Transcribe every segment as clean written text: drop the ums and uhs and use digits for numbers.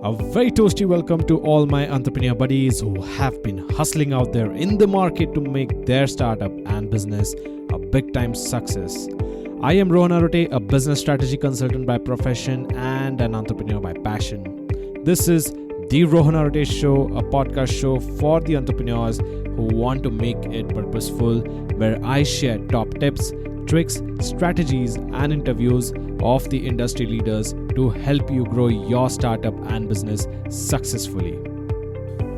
A very toasty welcome to all my entrepreneur buddies who have been hustling out there in the market to make their startup and business a big time success. I am Arote, a business strategy consultant by profession and an entrepreneur by passion. This is the Arote Show, a podcast show for the entrepreneurs who want to make it purposeful, where I share top tips, tricks, strategies, and interviews of the industry leaders to help you grow your startup and business successfully.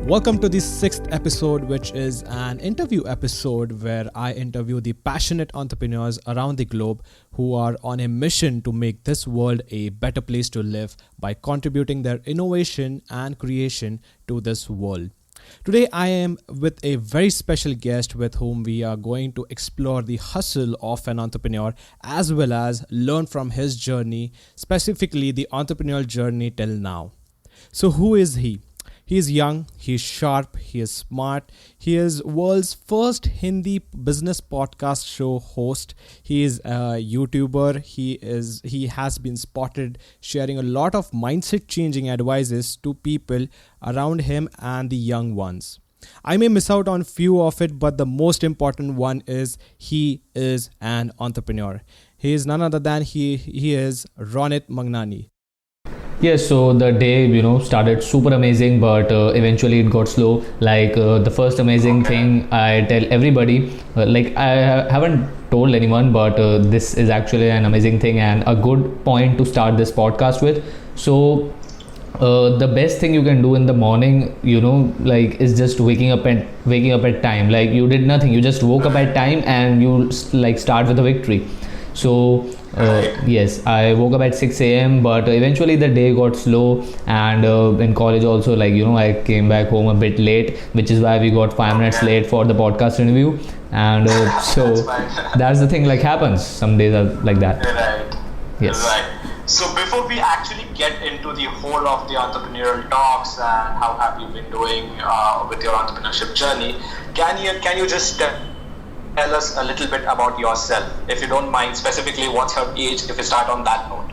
Welcome to the 6th episode, which is an interview episode where I interview the passionate entrepreneurs around the globe who are on a mission to make this world a better place to live by contributing their innovation and creation to this world. Today I am with a very special guest with whom we are going to explore the hustle of an entrepreneur as well as learn from his journey, specifically the entrepreneurial journey till now. So who is he? He is young, he is sharp, he is smart, he is world's first Hindi business podcast show host. He is a YouTuber. He has been spotted sharing a lot of mindset changing advices to people around him and the young ones. I may miss out on few of it, but the most important one is he is an entrepreneur. He is none other than he is Ronit Mangnani. Yes, so the day, started super amazing, but eventually it got slow. The first amazing thing I tell everybody, I haven't told anyone, but this is actually an amazing thing and a good point to start this podcast with. So the best thing you can do in the morning, is just waking up at time. Like you did nothing, you just woke up at time and you start with a victory. So yes, I woke up at 6 a.m. but eventually the day got slow, and in college also, I came back home a bit late, which is why we got 5 minutes late for the podcast interview. And so that's the thing, happens. Some days are like that. Right. Yes. Right. So before we actually get into the whole of the entrepreneurial talks and how have you been doing with your entrepreneurship journey, can you just tell us a little bit about yourself, if you don't mind, specifically what's your age, if you start on that note.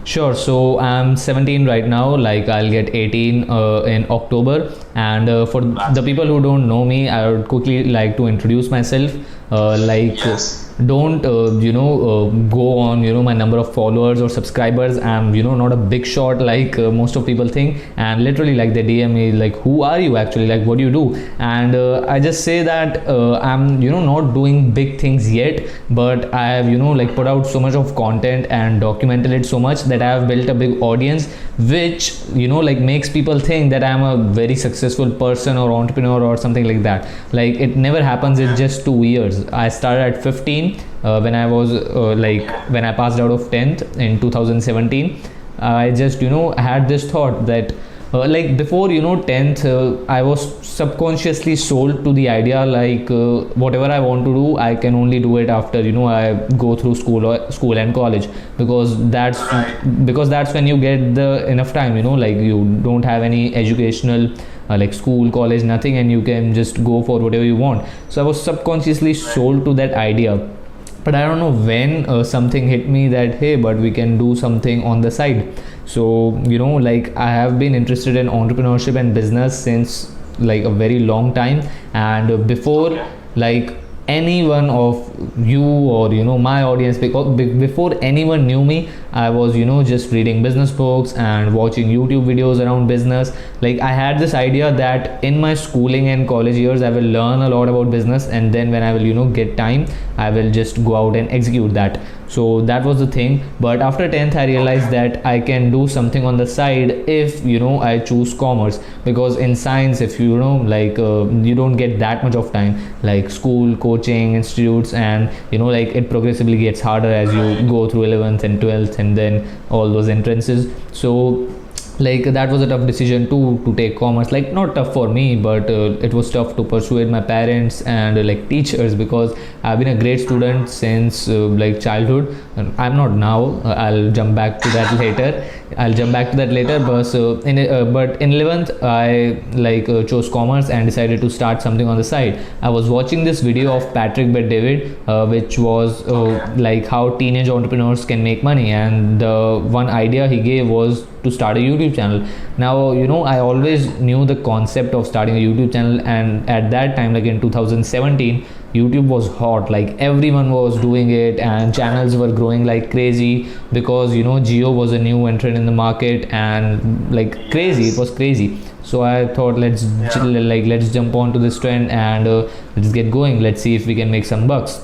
Sure. So I'm 17 right now. I'll get 18 in October. And for the people who don't know me, I would quickly like to introduce myself. Yes. Don't go on my number of followers or subscribers. I'm not a big shot like most of people think, and literally they DM me who are you actually, what do you do? And I just say that I'm not doing big things yet, but I have put out so much of content and documented it so much that I have built a big audience, which makes people think that I'm a very successful person or entrepreneur or something like that. It never happens in just 2 years. I started at 15 when I was when I passed out of 10th in 2017. I just had this thought that before 10th I was subconsciously sold to the idea whatever I want to do, I can only do it after I go through school and college, because that's when you get the enough time, you don't have any educational school, college, nothing, and you can just go for whatever you want. So I was subconsciously sold to that idea. But I don't know when something hit me that, hey, but we can do something on the side. So, I have been interested in entrepreneurship and business since a very long time. And before, any one of you or my audience, because before anyone knew me, I was just reading business books and watching YouTube videos around business. I had this idea that in my schooling and college years I will learn a lot about business, and then when I will get time, I will just go out and execute that. So that was the thing. But after 10th I realized that I can do something on the side if I choose commerce, because in science, if you don't get that much of time, school, coaching, institutes, and it progressively gets harder as you go through 11th and 12th and then all those entrances. So that was a tough decision to take commerce. Not tough for me, but it was tough to persuade my parents and teachers, because I've been a great student since childhood. I'm not now, I'll jump back to that later. I'll jump back to that later. But in 11th I chose commerce and decided to start something on the side. I was watching this video of Patrick Bet David, which was like how teenage entrepreneurs can make money, and the one idea he gave was to start a YouTube channel. Now, I always knew the concept of starting a YouTube channel, and at that time, like in 2017, YouTube was hot, like everyone was doing it, and channels were growing like crazy because Geo was a new entrant in the market, and like crazy, it was crazy. So I thought, let's jump onto this trend and let's get going. Let's see if we can make some bucks.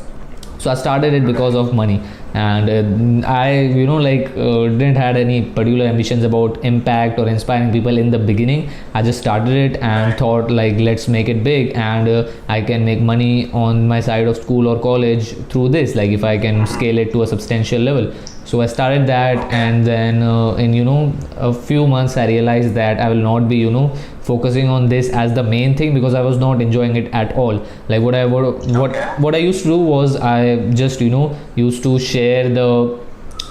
So I started it because of money, and I didn't had any particular ambitions about impact or inspiring people in the beginning. I just started it and thought, like, let's make it big, and I can make money on my side of school or college through this, like if I can scale it to a substantial level. So I started that, and then in a few months I realized that I will not be focusing on this as the main thing, because I was not enjoying it at all. Like what I used to do was, I just used to share the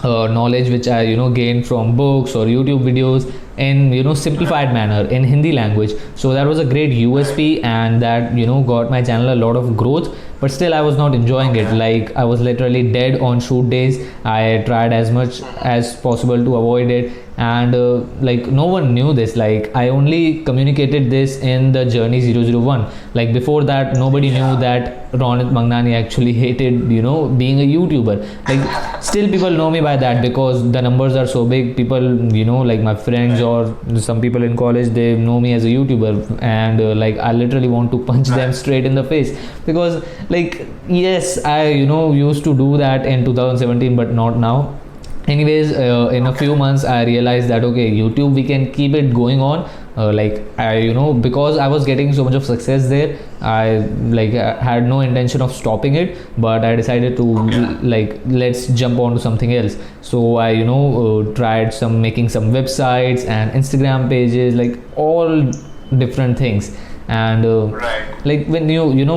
knowledge which I gained from books or YouTube videos in simplified manner in Hindi language. So that was a great USP, and that got my channel a lot of growth. But still I was not enjoying it. Like I was literally dead on shoot days. I tried as much as possible to avoid it, and like no one knew this. Like I only communicated this in the journey 001. Like before that, nobody knew that Ronit Mangnani actually hated being a YouTuber. Like still people know me by that, because the numbers are so big. People like my friends or some people in college, they know me as a YouTuber, and like I literally want to punch them straight in the face, because like yes, I used to do that in 2017, but not now. Anyways, in a few months I realized that okay, YouTube, we can keep it going on. Like I because I was getting so much of success there, I had no intention of stopping it, but I decided to let's jump on to something else. So I tried making some websites and Instagram pages, like all different things. And like when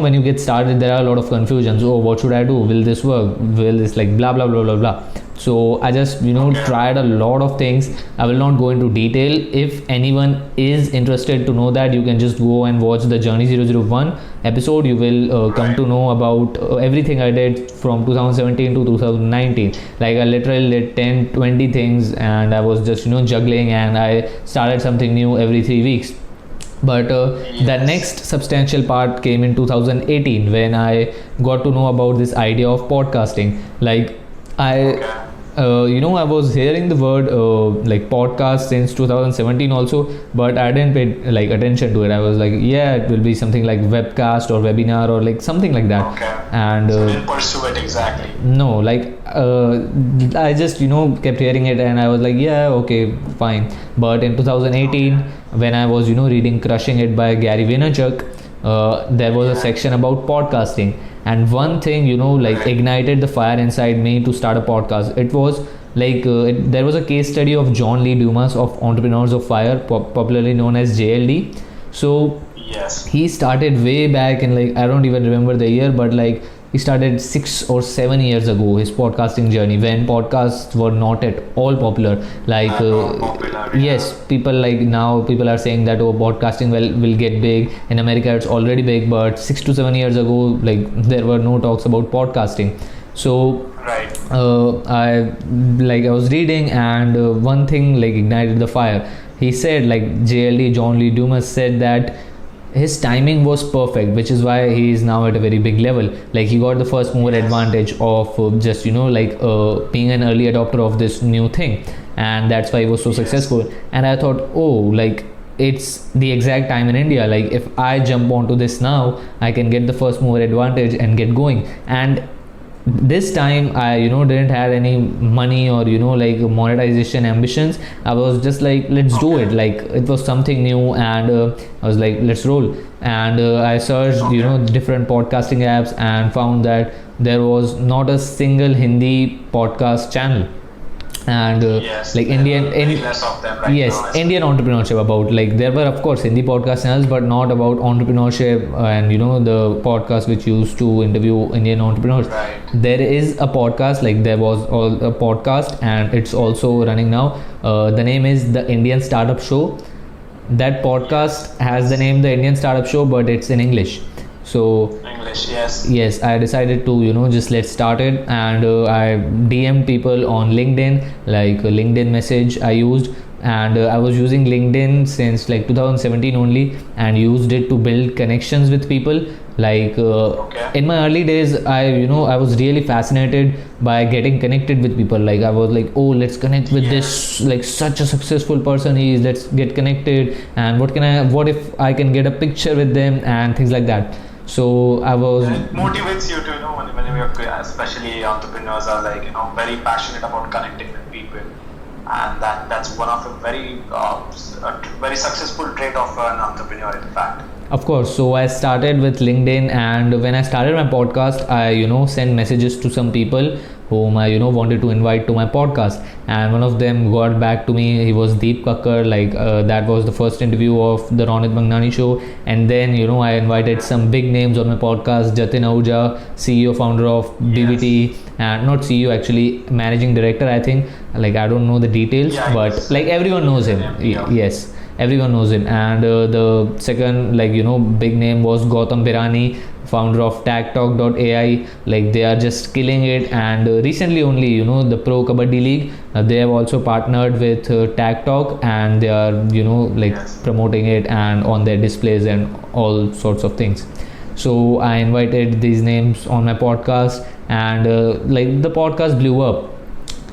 when you get started, there are a lot of confusions. Oh, what should I do? Will this work? Will this, like, blah blah blah blah blah. So I just tried a lot of things. I will not go into detail. If anyone is interested to know that, you can just go and watch the Journey 001 episode. You will come to know about everything I did from 2017 to 2019. Like I literally did 10-20 things, and I was just juggling, and I started something new every 3 weeks. But the next substantial part came in 2018, when I got to know about this idea of podcasting. Like I was hearing the word like podcast since 2017 also, but I didn't pay like attention to it. I was like, yeah, it will be something like webcast or webinar or like something like that. And so didn't pursue it exactly. No, like I just kept hearing it, and I was like, yeah, okay, fine. But in 2018, when I was reading Crushing It by Gary Vaynerchuk, there was a section about podcasting, and one thing ignited the fire inside me to start a podcast. It was like there was a case study of John Lee Dumas of Entrepreneurs of Fire, popularly known as JLD. So yes, he started way back in, like, I don't even remember the year, but like he started 6 or 7 years ago his podcasting journey, when podcasts were not at all popular. Like yes, people are saying that podcasting will get big in America. It's already big, but 6 to 7 years ago, like, there were no talks about podcasting. So I was reading, and one thing like ignited the fire. He said, like, John Lee Dumas said that his timing was perfect, which is why he is now at a very big level. Like he got the first mover advantage of just being an early adopter of this new thing, and that's why he was so successful. And I thought, oh, like, it's the exact time in India. Like if I jump onto this now, I can get the first mover advantage and get going. And this time I didn't have any money or like monetization ambitions. I was just like, let's do it. Like it was something new, and I was like, let's roll. And I searched different podcasting apps and found that there was not a single Hindi podcast channel. and Yes, like there Indian are very less of them right yes, now. Indian entrepreneurship. About like there were of course Hindi podcast channels, but not about entrepreneurship and the podcast which used to interview Indian entrepreneurs. Right. There is a podcast, like there was all a podcast, and it's also running now. The name is the Indian Startup Show. That podcast has the name the Indian Startup Show, but it's in English. So English, yes. yes, I decided to just let's start it, and I DM'd people on LinkedIn, like a LinkedIn message I used, and I was using LinkedIn since like 2017 only, and used it to build connections with people. Like Okay. in my early days, I was really fascinated by getting connected with people. Like I was like, oh, let's connect with this, like such a successful person he is. Let's get connected, and what if I can get a picture with them and things like that. So I was It motivates you to, when you're, especially entrepreneurs are like, very passionate about connecting with people. And that's one of a very successful trait of an entrepreneur, in fact. Of course. So I started with LinkedIn, and when I started my podcast, I sent messages to some people whom I wanted to invite to my podcast, and one of them got back to me. He was Deep Kakkar. Like that was the first interview of the Ronit Mangnani show, and then I invited some big names on my podcast: Jatin Ahuja, CEO founder of BBT, and not CEO actually, managing director, I think. Like I don't know the details, Yeah, but yes. like everyone knows him. Yeah. Yes, everyone knows him. And the second big name was Gautam Birani, founder of tagtalk.ai. Like they are just killing it, and recently only the Pro Kabaddi League, they have also partnered with tagtalk, and they are Yes. promoting it and on their displays and all sorts of things. So I invited these names on my podcast, and like the podcast blew up.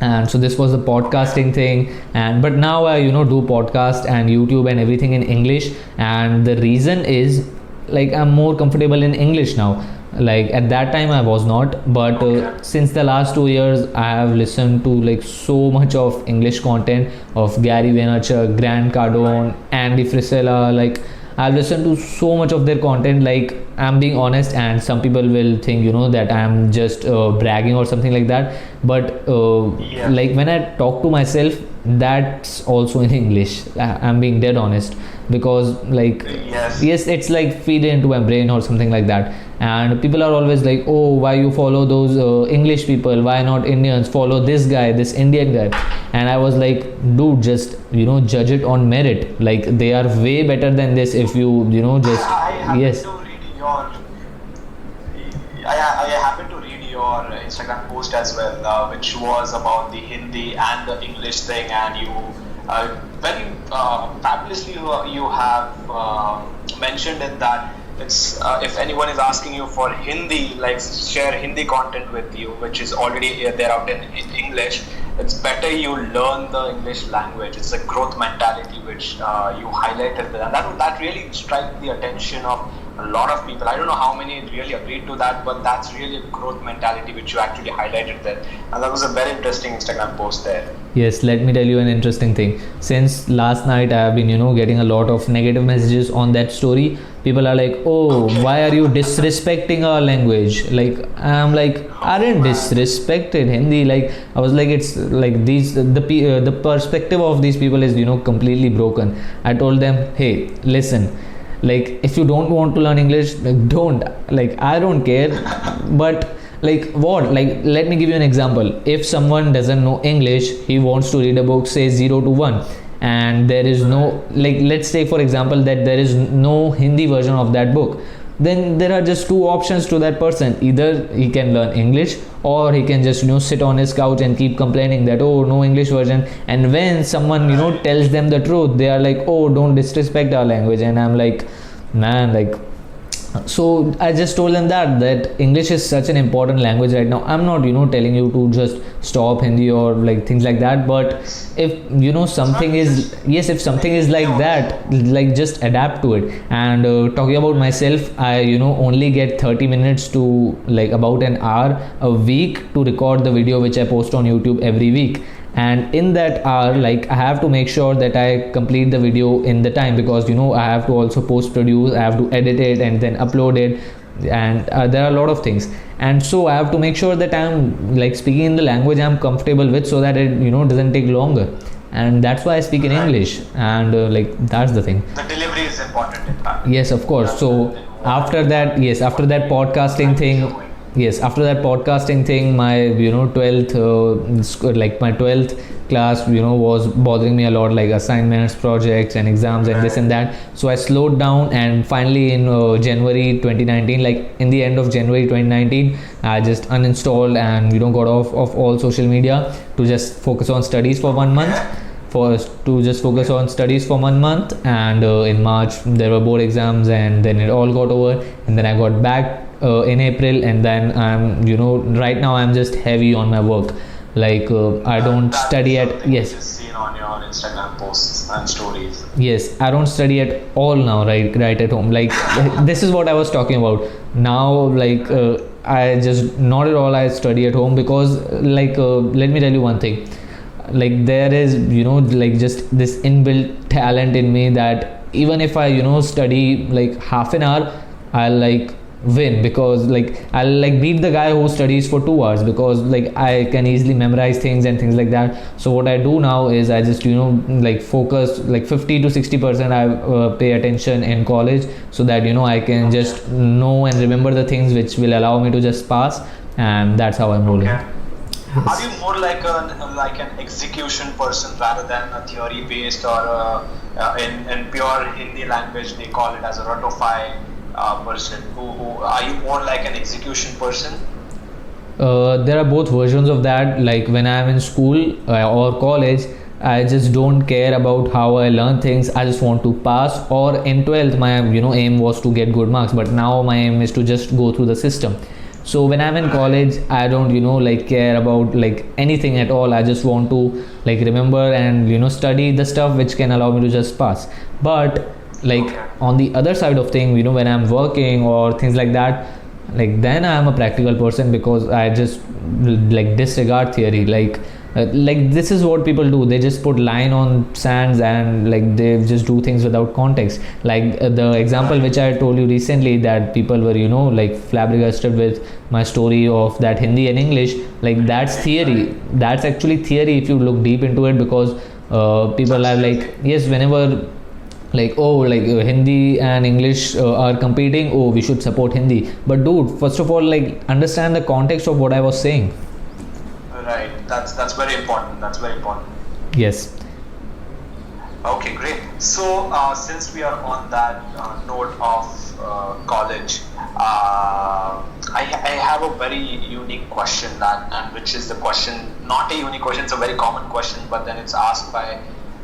And so this was the podcasting thing, and but now I do podcast and YouTube and everything in English, and the reason is like I'm more comfortable in English now. Like at that time I was not, but since the last 2 years I have listened to like so much of English content of Gary Vaynerchuk, Grant Cardone, Andy Frisella. Like I've listened to so much of their content. Like I'm being honest, and some people will think that I'm just bragging or something like that, but like when I talk to myself, that's also in English. I'm being dead honest, because like yes, it's like feed into my brain or something like that. And people are always like, oh, why you follow those English people, why not Indians? Follow this guy, this Indian guy. And I was like, dude, just judge it on merit. Like they are way better than this if you just yes. I happened to read your Instagram post as well, which was about the Hindi and the English thing, and you very fabulously you have mentioned in that it's if anyone is asking you for Hindi, like share Hindi content with you, which is already there out in English, it's better you learn the English language. It's a growth mentality which you highlighted there, and that really struck the attention of a lot of people. I don't know how many really agreed to that, but that's really a growth mentality which you actually highlighted there, and that was a very interesting Instagram post there. Yes, let me tell you an interesting thing. Since last night I have been getting a lot of negative messages on that story. People are like, oh, why are you disrespecting our language? Like I'm like, I didn't disrespect it, Hindi. Like I was like, it's like the perspective of these people is completely broken. I told them, hey, listen, like if you don't want to learn English, like don't. Like I don't care. But like what? Like let me give you an example. If someone doesn't know English, he wants to read a book, say 0 to 1, and there is no, like let's say for example that there is no Hindi version of that book, then there are just two options to that person. Either he can learn English, or he can just sit on his couch and keep complaining that, oh, no English version. And when someone tells them the truth, they are like, oh, don't disrespect our language. And I'm like, man, like, so I just told them that English is such an important language right now. I'm not telling you to just stop Hindi or like things like that, but if something is, yes, if something is like that, like just adapt to it. And talking about myself, I only get 30 minutes to like about an hour a week to record the video which I post on YouTube every week. And in that hour, like I have to make sure that I complete the video in the time, because I have to also post produce, I have to edit it and then upload it. and there are a lot of things, and so I have to make sure that I'm like speaking in the language I'm comfortable with, so that it doesn't take longer, and that's why I speak in English, and like that's the thing. The delivery is important in fact. Yes, of course. So after that, yes, after that podcasting thing, yes, after that podcasting thing, my 12th like my 12th class was bothering me a lot, like assignments, projects and exams and this and that. So I slowed down, and finally in January 2019, like in the end of January 2019, I just uninstalled and got off of all social media to just focus on studies for 1 month. And in March there were board exams, and then it all got over, and then I got back in April, and then I'm right now I'm just heavy on my work, like I don't study at yes seen on your Instagram posts and stories. Yes, I don't study at all now, right at home, like this is what I was talking about now, like I just not at all I study at home, because like let me tell you one thing, like there is like just this inbuilt talent in me, that even if I study like half an hour, I'll like win, because like I'll like beat the guy who studies for 2 hours, because like I can easily memorize things and things like that. So what I do now is I just like focus like 50 to 60% I pay attention in college, so that I can just know and remember the things which will allow me to just pass, and that's how I'm rolling. Okay. Are you more like an execution person rather than a theory based, or in pure Hindi language they call it as a rotophile person? Who are you more like an execution person? There are both versions of that. Like when I'm in school or college, I just don't care about how I learn things. I just want to pass. Or in 12th, my aim was to get good marks, but now my aim is to just go through the system. So when I'm in college, I don't like care about like anything at all. I just want to like remember and study the stuff which can allow me to just pass. But like on the other side of thing, when I'm working or things like that, like then I am a practical person, because I just like disregard theory. Like this is what people do. They just put line on sands, and like they just do things without context. Like the example which I told you recently, that people were like flabbergasted with my story of that Hindi and English. Like that's theory. That's actually theory if you look deep into it, because people are like, yes, whenever like Hindi and English are competing, we should support Hindi. But dude, first of all, like understand the context of what I was saying. Right, that's very important. That's very important. Yes. Okay, great. So since we are on that note of college, I have a very unique question, and which is the question, not a unique question, it's a very common question, but then it's asked by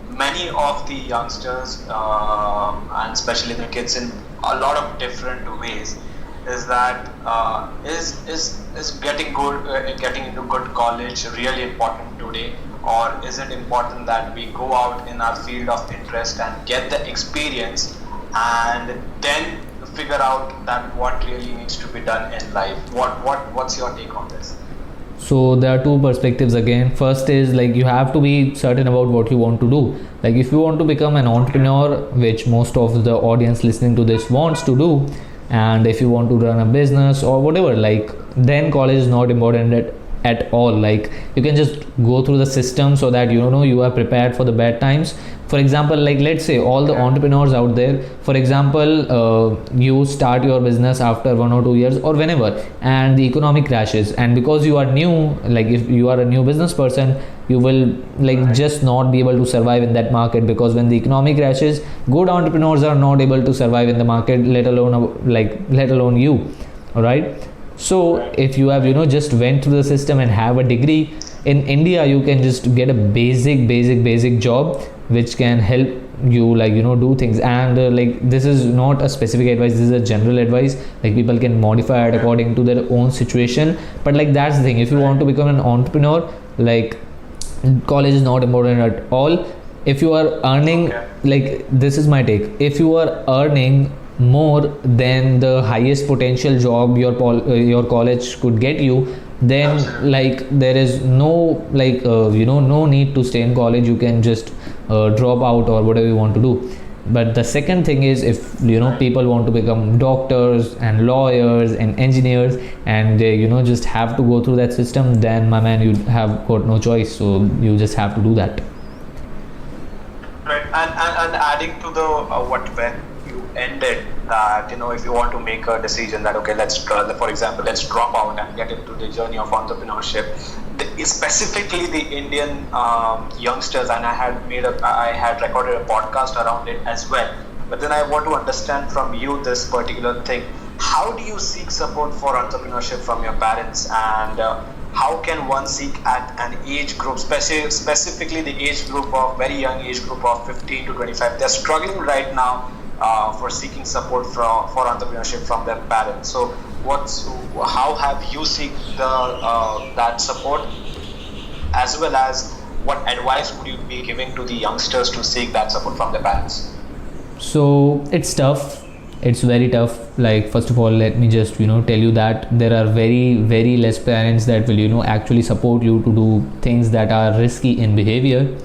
many of the youngsters and especially the kids in a lot of different ways. Is that is getting into good college really important today, or is it important that we go out in our field of interest and get the experience and then figure out that what really needs to be done in life? What's your take on this? So there are two perspectives again. First is like you have to be certain about what you want to do. Like if you want to become an entrepreneur, which most of the audience listening to this wants to do, and if you want to run a business or whatever, like then college is not important at all. Like you can just go through the system, so that you are prepared for the bad times. For example, like let's say all the entrepreneurs out there, for example, you start your business after 1 or 2 years or whenever, and the economy crashes, and because you are new, like if you are a new business person, you will like just not be able to survive in that market, because when the economy crashes, good entrepreneurs are not able to survive in the market, let alone you. All right. So if you have just went through the system and have a degree in India, you can just get a basic job which can help you do things. And like this is not a specific advice, this is a general advice. Like people can modify it according to their own situation, but like that's the thing. If you want to become an entrepreneur, like college is not important at all. If you are earning, like this is my take, if you are earning more than the highest potential job your college could get you, then like there is no no need to stay in college. You can just drop out or whatever you want to do. But the second thing is, if people want to become doctors and lawyers and engineers, and they just have to go through that system, then my man, you have got no choice, so you just have to do that. Right, and adding to the when you ended that, if you want to make a decision that okay, for example, let's drop out and get into the journey of entrepreneurship, specifically the Indian youngsters, and I had recorded a podcast around it as well. But then I want to understand from you this particular thing. How do you seek support for entrepreneurship from your parents, and how can one seek at an age group, specifically the age group of very young age group of 15 to 25? They're struggling right now for seeking support for entrepreneurship from their parents. So how have you seek that support, as well as what advice would you be giving to the youngsters to seek that support from their parents? So it's tough. It's very tough. Like, first of all, let me just tell you that there are very, very less parents that will actually support you to do things that are risky in behavior.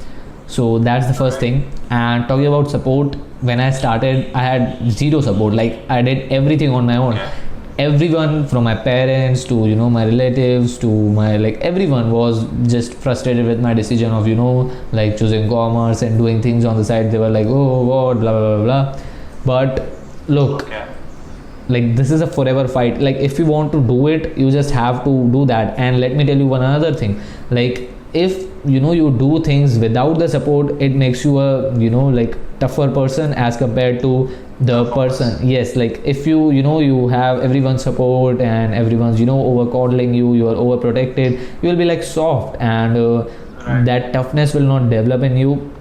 So that's the first thing. And talking about support, when I started, I had zero support. Like, I did everything on my own. Everyone from my parents to my relatives to my everyone was just frustrated with my decision of choosing commerce and doing things on the side. They were like, oh what, blah blah blah blah. But look, this is a forever fight. Like, if you want to do it, you just have to do that. And let me tell you one another thing. Like, if you do things without the support, it makes you a tougher person as compared to the person. Yes, like, if you have everyone's support and everyone's over coddling you, you are overprotected, you will be like soft, and that toughness will not develop in you.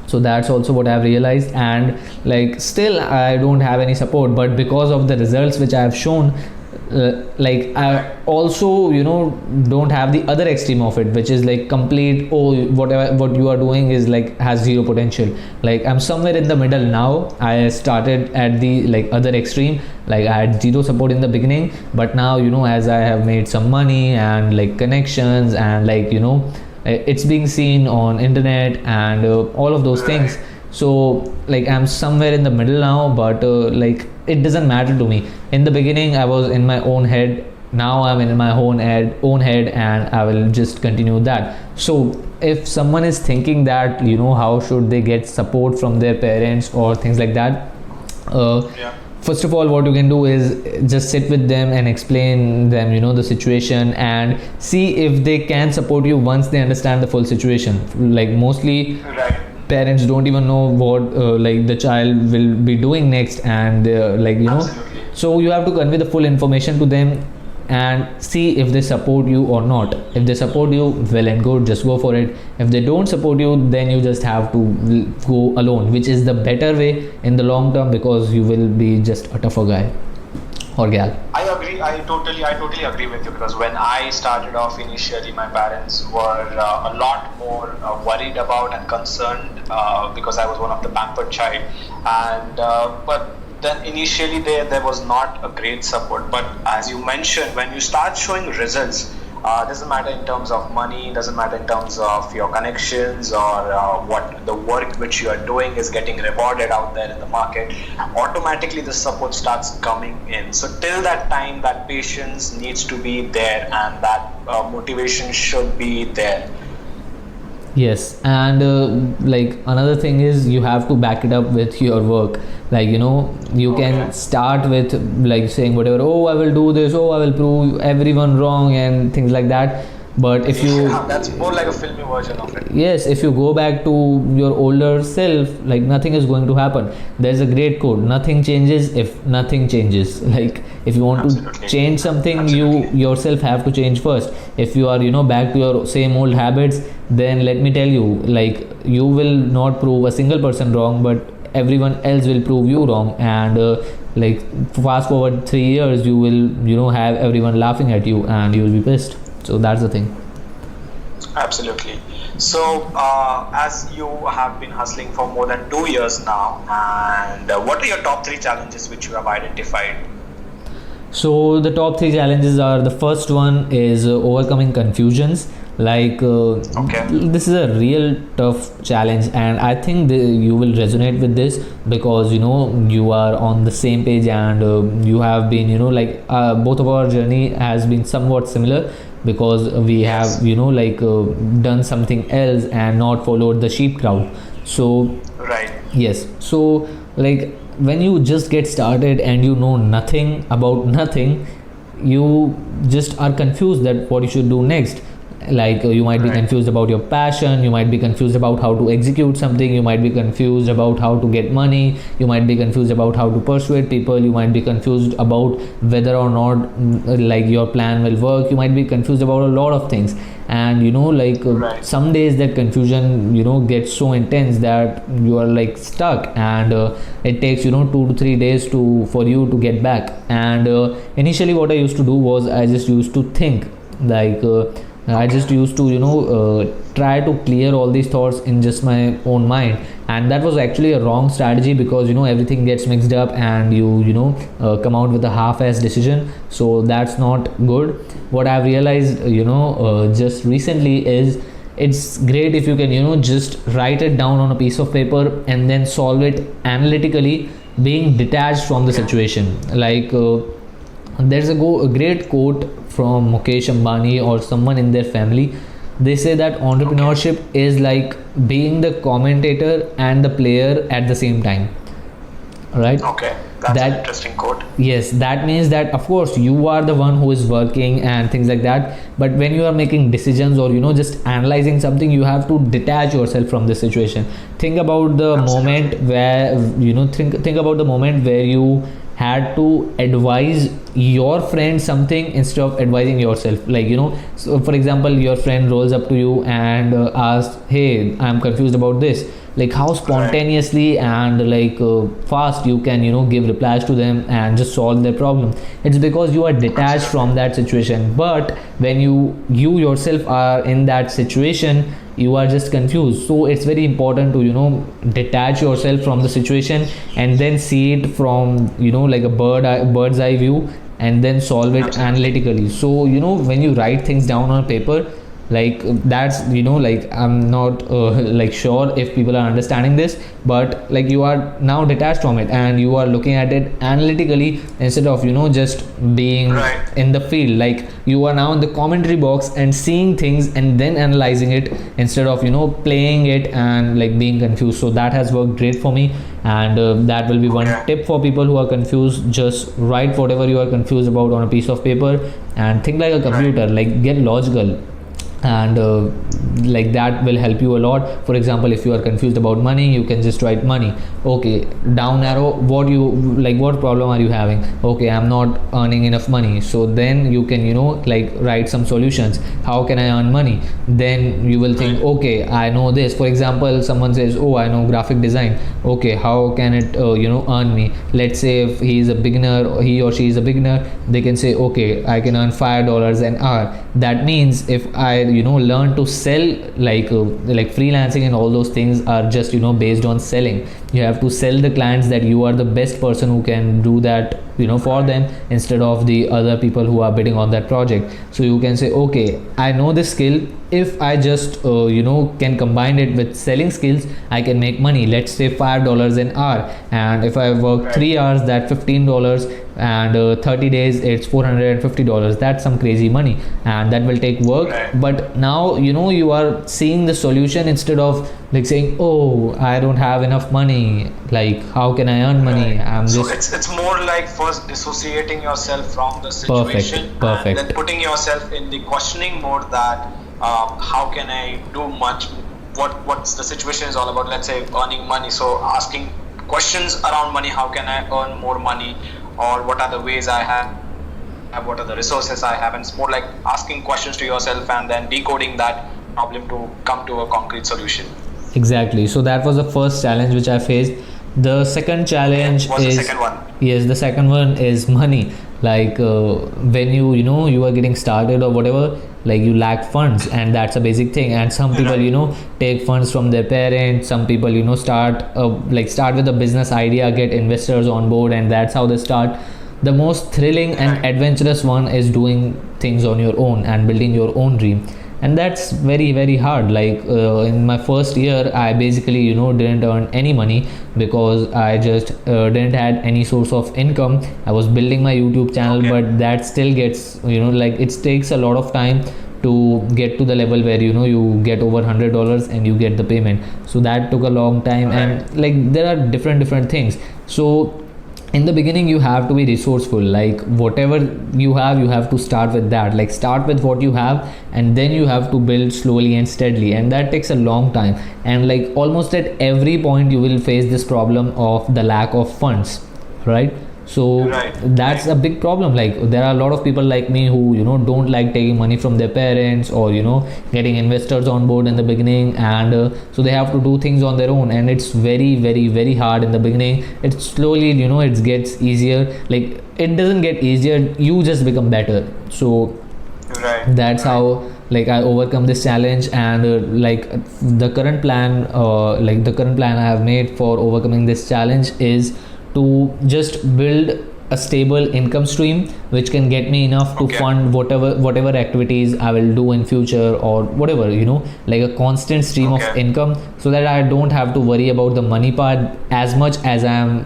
So that's also what I've realized. And still I don't have any support, but because of the results which I have shown, I also don't have the other extreme of it, which is complete, whatever what you are doing is has zero potential. I'm somewhere in the middle now. I started at the other extreme. I had zero support in the beginning, but now as I have made some money and connections, and it's being seen on internet and all of those things. So I'm somewhere in the middle now, but it doesn't matter to me. In the beginning I was in my own head, now I'm in my own head, and I will just continue that. So if someone is thinking that how should they get support from their parents or things like that, first of all, what you can do is just sit with them and explain them the situation, and see if they can support you once they understand the full situation. Mostly parents don't even know what the child will be doing next, and so you have to convey the full information to them and see if they support you or not. If they support you, well and good, just go for it. If they don't support you, then you just have to go alone, which is the better way in the long term, because you will be just a tougher guy or gal. I agree. I totally agree with you, because when I started off initially, my parents were a lot more worried about and concerned because I was one of the pampered child, and but then initially there was not a great support. But as you mentioned, when you start showing results, doesn't matter in terms of money, doesn't matter in terms of your connections, or what the work which you are doing is getting rewarded out there in the market, automatically the support starts coming in. So till that time, that patience needs to be there, and that motivation should be there. Yes, and another thing is, you have to back it up with your work. You can start with saying whatever, oh I will do this, oh I will prove everyone wrong and things like that. But if you that's more like a filmy version of it. Yes, if you go back to your older self, nothing is going to happen. There's a great quote: nothing changes if nothing changes. If you want to change something, you yourself have to change first. If you are back to your same old habits, then let me tell you, you will not prove a single person wrong, but everyone else will prove you wrong. And fast forward 3 years, you will have everyone laughing at you, and you will be pissed. So that's the thing. Absolutely. So as you have been hustling for more than 2 years now, and what are your top 3 challenges which you have identified? So the top three challenges are, the first one is overcoming confusions. Like Okay. this is a real tough challenge, and I think you will resonate with this because you are on the same page, and you have been like both of our journey has been somewhat similar, because we Yes. have like done something else and not followed the sheep crowd. So Right. yes, so like when you just get started and you know nothing about nothing, you just are confused that what you should do next. Like you might be Right. confused about your passion, you might be confused about how to execute something, you might be confused about how to get money, you might be confused about how to persuade people, you might be confused about whether or not like your plan will work, you might be confused about a lot of things. And like Right. some days that confusion gets so intense that you are like stuck, and it takes 2 to 3 days to for you to get back. And initially what I used to do was I just used to think, like I just used to try to clear all these thoughts in just my own mind, and that was actually a wrong strategy, because everything gets mixed up and come out with a half-ass decision. So that's not good. What I've realized just recently is, it's great if you can just write it down on a piece of paper and then solve it analytically, being detached from the situation. Like there's a great quote from Mukesh Ambani or someone in their family. They say that entrepreneurship is like being the commentator and the player at the same time, right? Okay. That's That- an interesting quote. Yes, that means that of course you are the one who is working and things like that, but when you are making decisions or just analyzing something, you have to detach yourself from the situation. Think about the Absolutely. moment where think about the moment where you had to advise your friend something instead of advising yourself. Like so for example, your friend rolls up to you and asks, hey, I'm confused about this. Like how spontaneously and like fast you can give replies to them and just solve their problem. It's because you are detached from that situation. But when you yourself are in that situation, you are just confused. So it's very important to detach yourself from the situation and then see it from like a bird's eye view, and then solve it Absolutely. analytically. So when you write things down on paper, like that's like I'm not like sure if people are understanding this, but like you are now detached from it and you are looking at it analytically instead of just being Right. in the field. Like you are now in the commentary box and seeing things and then analyzing it instead of playing it and like being confused. So that has worked great for me, and that will be one Okay. tip for people who are confused. Just write whatever you are confused about on a piece of paper and think like a computer. Like get logical, and like that will help you a lot. For example, if you are confused about money, you can just write money. Okay, down arrow, what problem are you having? Okay, I'm not earning enough money. So then you can like write some solutions. How can I earn money? Then you will think, okay, I know this. For example, someone says, oh, I know graphic design. Okay, how can it earn me? Let's say if he or she is a beginner, they can say, okay, I can earn $5 an hour. That means if I learn to sell, like freelancing and all those things are just based on selling. You have to sell the clients that you are the best person who can do that for them, instead of the other people who are bidding on that project. So you can say, okay, I know this skill. If I just can combine it with selling skills, I can make money. Let's say $5 an hour, and if I work Right. 3 hours, that $15, and 30 days it's $450. That's some crazy money, and that will take work. Right. But now you are seeing the solution instead of like saying, oh, I don't have enough money, like how can I earn money? Right. I'm So just it's more like first dissociating yourself from the situation, Perfect. and then putting yourself in the questioning mode, that how can I do much? What's the situation is all about? Let's say earning money. So asking questions around money. How can I earn more money? Or what are the ways I have? What are the resources I have? And it's more like asking questions to yourself and then decoding that problem to come to a concrete solution. exactly. So that was the first challenge which I faced. The second challenge What's the is, second one? yes, the second one is money. Like when you are getting started or whatever, like you lack funds, and that's a basic thing. And some people take funds from their parents. Some people start with a business idea, get investors on board, and that's how they start. the most thrilling and adventurous one is doing things on your own and building your own dream. And that's very very hard. Like in my first year, I basically didn't earn any money because I just didn't had any source of income. I was building my YouTube channel, but that still gets like it takes a lot of time to get to the level where you get over $100 and you get the payment. So that took a long time, and like there are different things. So in the beginning you have to be resourceful. Like whatever you have to start with that. Like start with what you have, and then you have to build slowly and steadily, and that takes a long time. And like almost at every point you will face this problem of the lack of funds, right? So that's a big problem. Like there are a lot of people like me who don't like taking money from their parents, or getting investors on board in the beginning, and so they have to do things on their own, and it's very very very hard in the beginning. It's slowly it gets easier. Like it doesn't get easier, you just become better. So that's how like I overcome this challenge. And like the current plan I have made for overcoming this challenge is to just build a stable income stream which can get me enough to fund whatever activities I will do in future, or whatever, like a constant stream of income, so that I don't have to worry about the money part as much as I am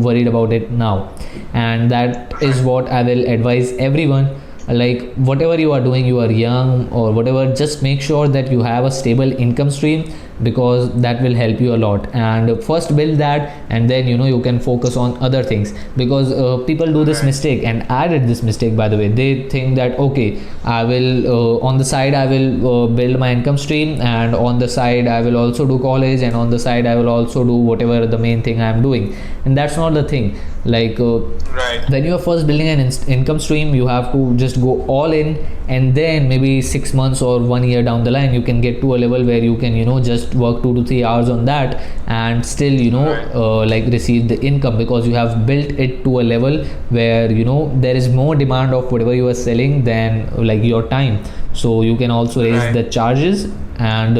worried about it now. And that is what I will advise everyone. Like whatever you are doing, you are young or whatever, just make sure that you have a stable income stream, because that will help you a lot. And first build that, and then you can focus on other things. Because people do this mistake, and I did this mistake, by the way. They think that okay, I will on the side I will build my income stream, and on the side I will also do college, and on the side I will also do whatever the main thing I am doing. And that's not the thing. Like when you are first building an income stream, you have to just go all in, and then maybe 6 months or 1 year down the line you can get to a level where you can just work 2 to 3 hours on that, and still like receive the income, because you have built it to a level where there is more demand of whatever you are selling than like your time. So you can also raise the charges, and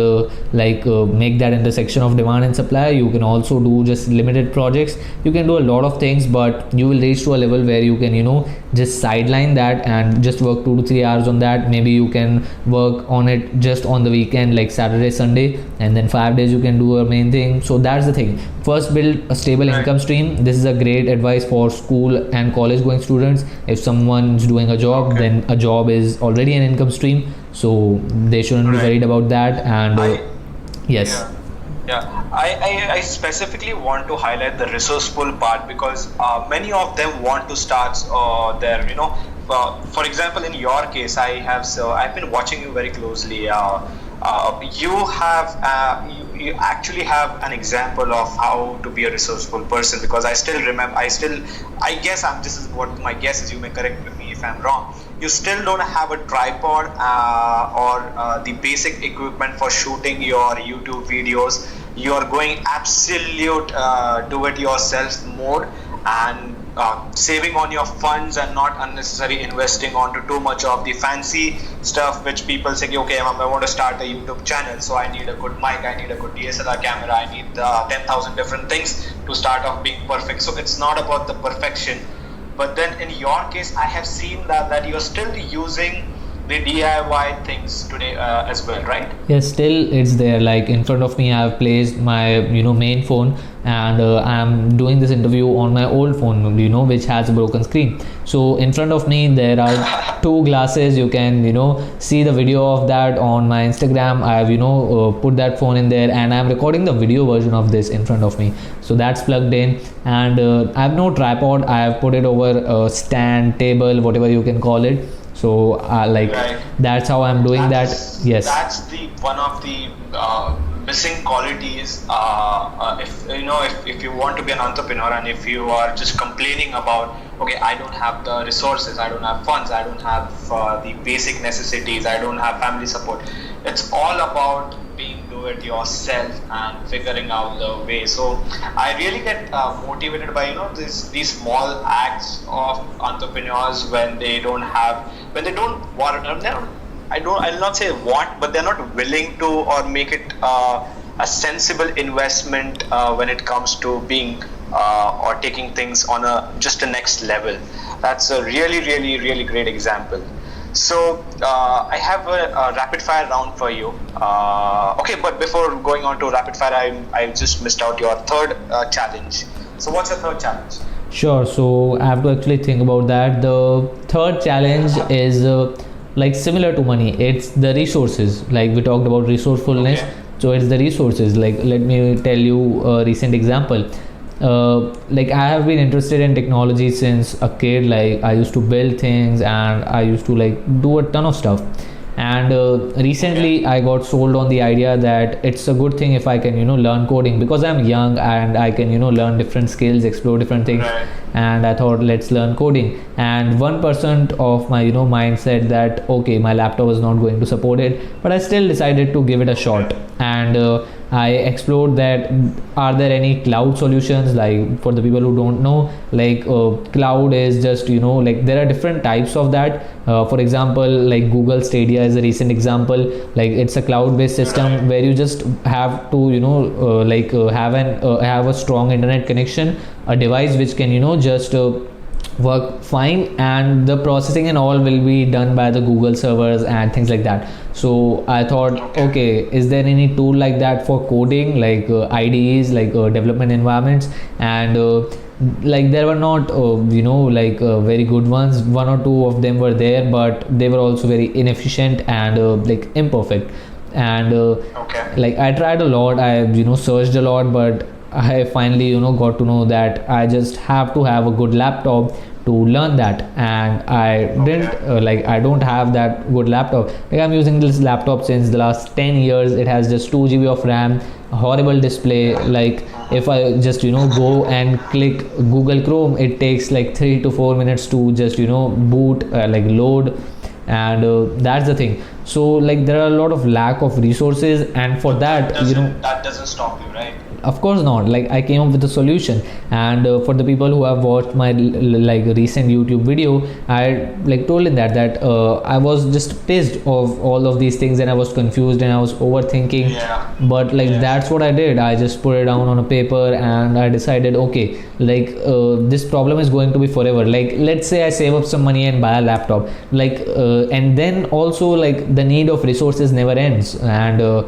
make that intersection of demand and supply. You can also do just limited projects. You can do a lot of things, but you will reach to a level where you can just sideline that and just work 2 to 3 hours on that. Maybe you can work on it just on the weekend, like Saturday, Sunday, and then 5 days you can do a main thing. So that's the thing. First build a stable income stream. This is a great advice for school and college going students. If someone's doing a job, then a job is already an income stream, so they shouldn't be worried about that. And I specifically want to highlight the resourceful part, because many of them want to start their for example, in your case, I've been watching you very closely. You actually have an example of how to be a resourceful person, because I still remember, I guess this is what my guess is, you may correct me if I'm wrong. You still don't have a tripod or the basic equipment for shooting your YouTube videos. You are going absolute do-it-yourself mode, and saving on your funds and not unnecessarily investing onto too much of the fancy stuff, which people say, okay, I want to start a YouTube channel, so I need a good mic, I need a good DSLR camera, I need 10,000 different things to start off being perfect. So it's not about the perfection. But then in your case, I have seen that you're still using the DIY things today as well, right? Yes, still it's there. Like in front of me I have placed my main phone, and I'm doing this interview on my old phone, which has a broken screen. So in front of me there are 2 glasses. You can see the video of that on my Instagram. I have put that phone in there, and I'm recording the video version of this in front of me. So that's plugged in, and I have no tripod. I have put it over a stand, table, whatever you can call it. So that's how I'm doing that. Yes, that's the one of the missing qualities. If you want to be an entrepreneur, and if you are just complaining about, okay, I don't have the resources, I don't have funds, I don't have the basic necessities, I don't have family support. It's all about being do it yourself and figuring out the way. So I really get motivated by these small acts of entrepreneurs when they don't want. I'll not say want, but they're not willing to or make it a sensible investment when it comes to being or taking things on just a next level. That's a really great example. So I have a rapid fire round for you. Okay, but before going on to rapid fire, I just missed out your third challenge. So what's your third challenge? Sure. So I have to actually think about that. The third challenge is like similar to money. It's the resources. Like we talked about resourcefulness. Okay. So it's the resources. Like let me tell you a recent example. Like I have been interested in technology since a kid. Like I used to build things and I used to like do a ton of stuff. And recently I got sold on the idea that it's a good thing if I can learn coding, because I'm young and I can learn different skills, explore different things. Right. And I thought, let's learn coding. And 1% of my mind said that okay, my laptop is not going to support it, but I still decided to give it a shot. And I explored that are there any cloud solutions. Like for the people who don't know, like cloud is just like there are different types of that. For example, like Google Stadia is a recent example. Like it's a cloud based system where you just have to have a strong internet connection, a device which can just work fine, and the processing and all will be done by the Google servers and things like that. So I thought, okay, is there any tool like that for coding, like IDEs, like development environments? And like there were not very good ones. One or two of them were there, but they were also very inefficient and like imperfect. And like I tried a lot, I searched a lot, but I finally got to know that I just have to have a good laptop to learn that. And I didn't I don't have that good laptop. Like I'm using this laptop since the last 10 years. It has just 2 GB of RAM, a horrible display. Like if I just go and click Google Chrome, it takes like 3 to 4 minutes to just boot, like load. And that's the thing. So like there are a lot of lack of resources, and for that that doesn't stop you, right? Of course not. Like I came up with a solution. And for the people who have watched my like recent YouTube video, I like told in that I was just pissed of all of these things, and I was confused and I was overthinking. But like that's what I did. I just put it down on a paper and I decided, okay, like this problem is going to be forever. Like let's say I save up some money and buy a laptop, like and then also like the need of resources never ends. And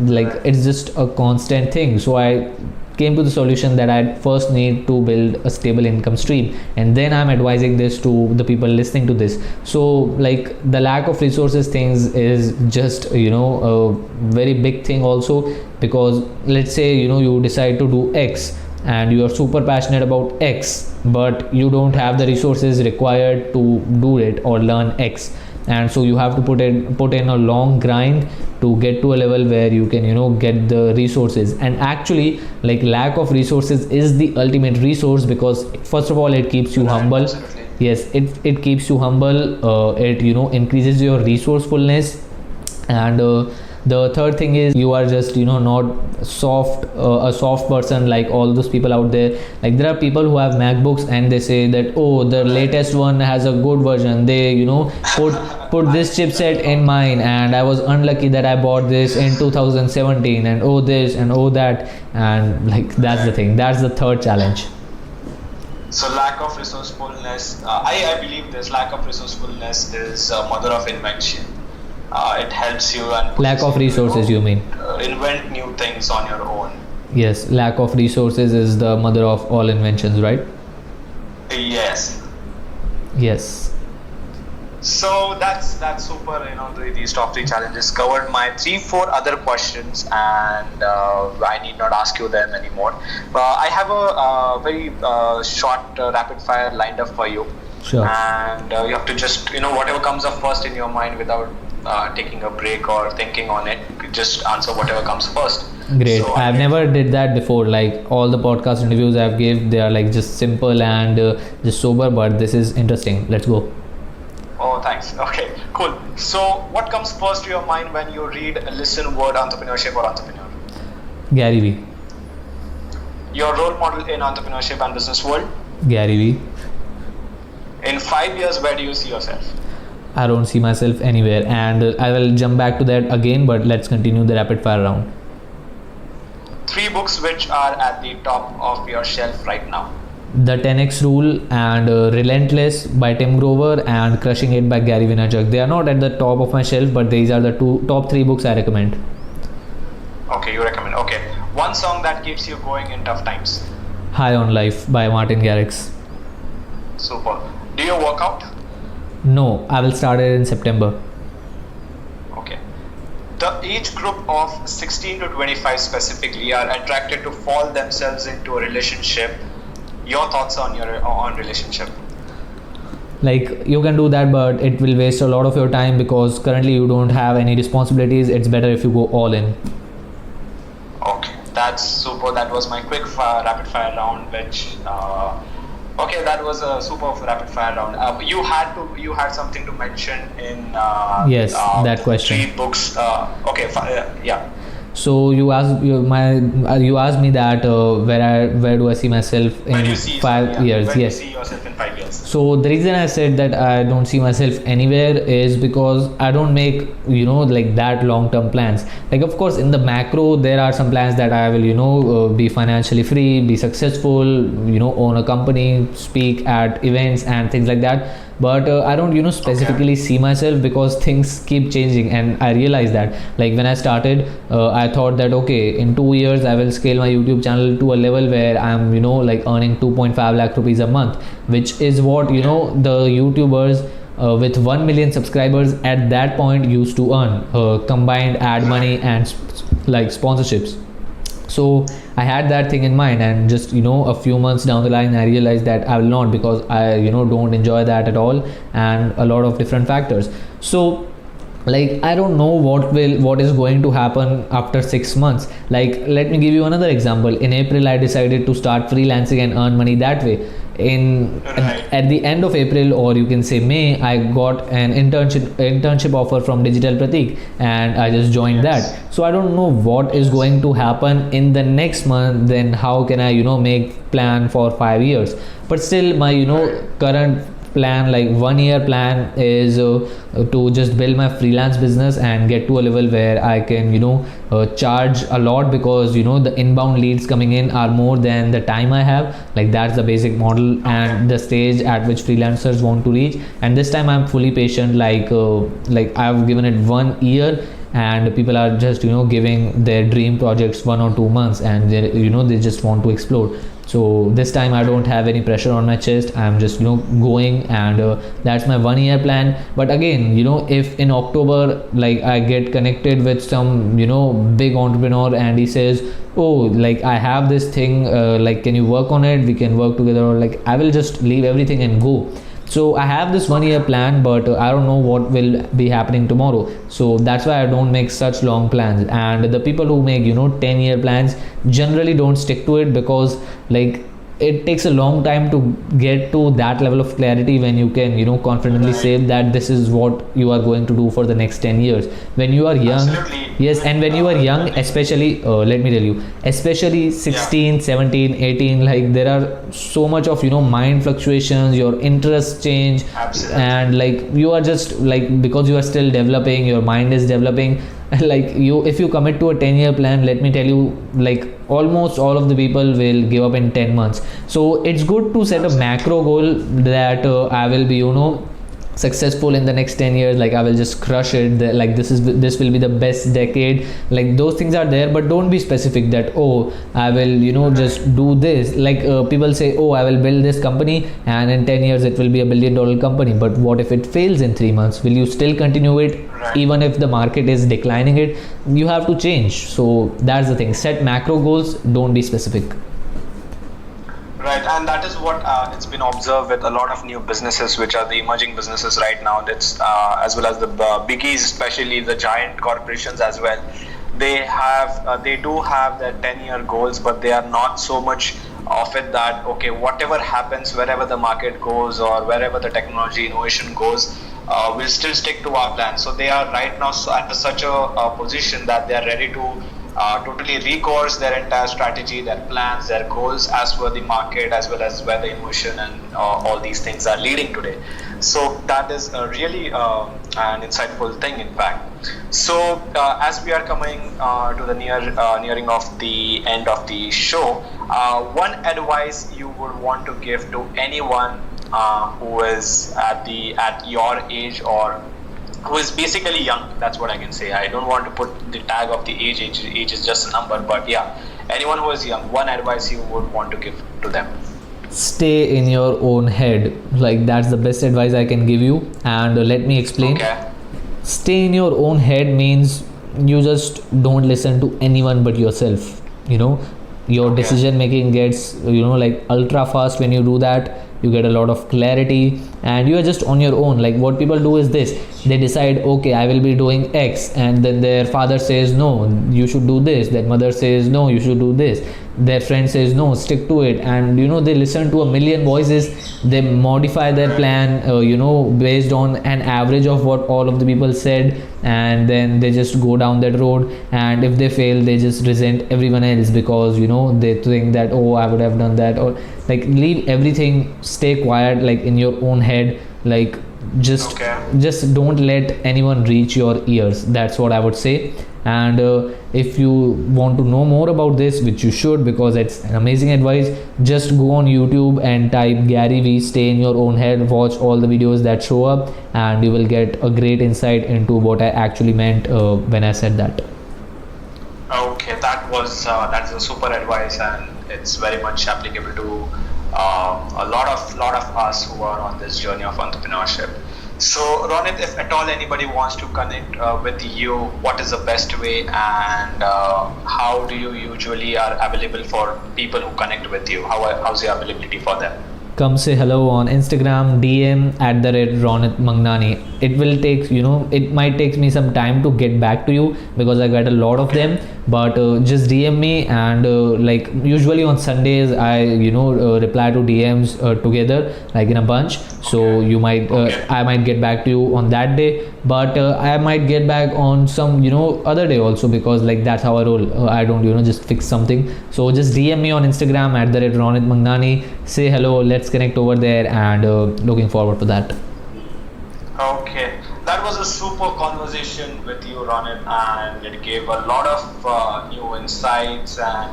like it's just a constant thing. So I came to the solution that I first need to build a stable income stream, and then I'm advising this to the people listening to this. So like the lack of resources things is just a very big thing also, because let's say you decide to do X and you are super passionate about X, but you don't have the resources required to do it or learn X. And so you have to put in a long grind to get to a level where you can get the resources. And actually like lack of resources is the ultimate resource, because first of all it keeps you humble. Absolutely. Yes, it keeps you humble. It increases your resourcefulness. And the third thing is you are just not soft, a soft person like all those people out there. Like there are people who have MacBooks and they say that, oh, the latest one has a good version. They put this chipset in mine, and I was unlucky that I bought this in 2017, and oh this and oh that. And like that's the thing, that's the third challenge. So lack of resourcefulness, I believe this lack of resourcefulness is mother of invention. It helps you and lack of resources, you mean? Invent new things on your own. Yes, lack of resources is the mother of all inventions, right? Yes. Yes. So that's super. These top 3 challenges covered. My 3-4 other questions, and I need not ask you them anymore. I have a very short rapid fire lined up for you. Sure. And you have to just whatever comes up first in your mind without taking a break or thinking on it. Just answer whatever comes first. Great. So I've never did that before. Like all the podcast interviews I've gave, they are like just simple and just sober, but this is interesting. Let's go. Oh, thanks. Okay, cool. So what comes first to your mind when you read, listen word entrepreneurship or entrepreneur? Gary Vee. Your role model in entrepreneurship and business world? Gary Vee. In 5 years, where do you see yourself? I don't see myself anywhere, and I will jump back to that again, but let's continue the rapid fire round. 3 books which are at the top of your shelf right now. The 10x Rule, and Relentless by Tim Grover, and Crushing It by Gary Vaynerchuk. They are not at the top of my shelf, but these are the top three books I recommend. Okay, you recommend. Okay, one song that keeps you going in tough times. High on Life by Martin Garrix. Super. Do you work out? No, I will start it in September. Okay. The age group of 16 to 25 specifically are attracted to fall themselves into a relationship. Your thoughts on relationship? Like, you can do that, but it will waste a lot of your time because currently you don't have any responsibilities. It's better if you go all in. Okay, that's super. That was my quick rapid fire round, which okay, that was a super rapid fire round. You had something to mention in yes, that question. 3 books. Okay, yeah. So you asked you asked me that where do I see myself in 5 years? Where yes. do you see yourself in 5 years? So the reason I said that I don't see myself anywhere is because I don't make like that long-term plans. Like, of course, in the macro there are some plans that I will be financially free, be successful, own a company, speak at events and things like that. But I don't specifically see myself because things keep changing, and I realize that, like, when I started I thought that okay, in 2 years I will scale my YouTube channel to a level where I'm like earning 2.5 lakh rupees a month, which is what the YouTubers with 1 million subscribers at that point used to earn, combined ad money and like sponsorships. So I had that thing in mind, and just a few months down the line I realized that I will not, because I don't enjoy that at all, and a lot of different factors. So, like, I don't know what is going to happen after 6 months. Like, let me give you another example. In April I decided to start freelancing and earn money that way. At the end of April, or you can say May, I got an internship offer from Digital Pratik, and I just joined that. So I don't know what is going to happen in the next month. Then how can I make plan for 5 years? But still, my current plan, like 1 year plan, is to just build my freelance business and get to a level where I can charge a lot, because the inbound leads coming in are more than the time I have. Like, that's the basic model and the stage at which freelancers want to reach. And this time I'm fully patient. Like I've given it 1 year, and people are just giving their dream projects 1 or 2 months, and they just want to explode. So this time I don't have any pressure on my chest. I'm just going, and that's my 1 year plan. But again, if in October, like, I get connected with some big entrepreneur, and he says, oh, like, I have this thing, like, can you work on it, we can work together, or like, I will just leave everything and go. So I have this 1 year plan, but I don't know what will be happening tomorrow. So that's why I don't make such long plans. And the people who make 10-year plans generally don't stick to it, because like, it takes a long time to get to that level of clarity when you can confidently say that this is what you are going to do for the next 10 years. When you are young, yes, and when you are young, especially let me tell you, especially 16, 17, 18, like, there are so much of mind fluctuations, your interests change. Absolutely. And like, you are just like, because you are still developing, your mind is developing. Like, if you commit to a 10-year plan, let me tell you, like, almost all of the people will give up in 10 months. So it's good to set a macro goal that I will be successful in the next 10 years, like, I will just crush it, like, this will be the best decade. Like, those things are there, but don't be specific that, oh, I will just do this. Like, people say, oh, I will build this company and in 10 years it will be $1 billion company. But what if it fails in 3 months? Will you still continue it? Even if the market is declining it, you have to change. So that's the thing, set macro goals, don't be specific. Right, and that is what it's been observed with a lot of new businesses, which are the emerging businesses right now. That's as well as the biggies, especially the giant corporations as well. They do have their 10-year goals, but they are not so much of it that, okay, whatever happens, wherever the market goes or wherever the technology innovation goes, we'll still stick to our plan. So they are right now at such a position that they are ready to totally recourse their entire strategy, their plans, their goals as per the market, as well as where the emotion and all these things are leading today. So that is really an insightful thing, in fact. So as we are coming to the nearing of the end of the show, one advice you would want to give to anyone who is at your age, or who is basically young, that's what I can say. I don't want to put the tag of the age. Age is just a number, but yeah, anyone who is young, one advice you would want to give to them. Stay in your own head. Like, that's the best advice I can give you. And let me explain. Okay. Stay in your own head means you just don't listen to anyone but yourself. Your decision making gets like ultra fast when you do that. You get a lot of clarity and you are just on your own. Like, what people do is this: they decide, okay, I will be doing X, and then their father says, no, you should do this. Their mother says, no, you should do this. Their friend says, no, stick to it. And they listen to a million voices. They modify their plan based on an average of what all of the people said, and then they just go down that road. And if they fail, they just resent everyone else because they think that, oh, I would have done that. Or like, leave everything, stay quiet, like in your own head. Like, just don't let anyone reach your ears. That's what I would say. And if you want to know more about this, which you should, because it's an amazing advice, just go on YouTube and type Gary Vee, stay in your own head, watch all the videos that show up, and you will get a great insight into what I actually meant when I said that. Okay, that's a super advice, and it's very much applicable to a lot of us who are on this journey of entrepreneurship. So Ronit, if at all anybody wants to connect with you, what is the best way, and how do you usually are available for people who connect with you? How's your availability for them? Come say hello on Instagram, DM @Ronit Mangnani. It will take, it might take me some time to get back to you because I get a lot of them, but just DM me. And like, usually on Sundays I reply to DMs together, like in a bunch. So you might I might get back to you on that day, but I might get back on some other day also, because like that's how I roll. I don't just fix something. So just DM me on Instagram @Ronit Mangnani. Say hello, let's connect over there, and looking forward to that. Okay, that was a super conversation with you, Ronit, and it gave a lot of new insights, and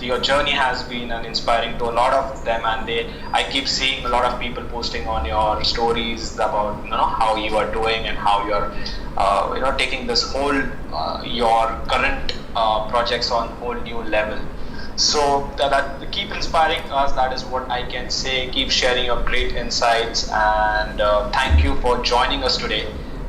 your journey has been inspiring to a lot of them. And I keep seeing a lot of people posting on your stories about how you are doing and how you're taking this whole your current projects on whole new level. So that keep inspiring us. That is what I can say. Keep sharing your great insights, and thank you for joining us today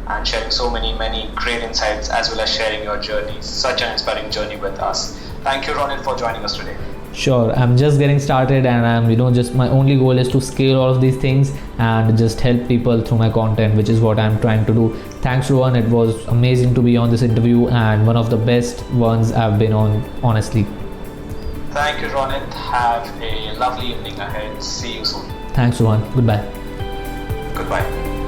and sharing so many great insights, as well as sharing your journey, such an inspiring journey with us. Thank you, Ronit, for joining us today. Sure, I'm just getting started, and I'm just my only goal is to scale all of these things and just help people through my content, which is what I'm trying to do. Thanks, Rohan. It was amazing to be on this interview, and one of the best ones I've been on, honestly. Thank you, Ronit. Have a lovely evening ahead. See you soon. Thanks, Rohan. Goodbye. Goodbye.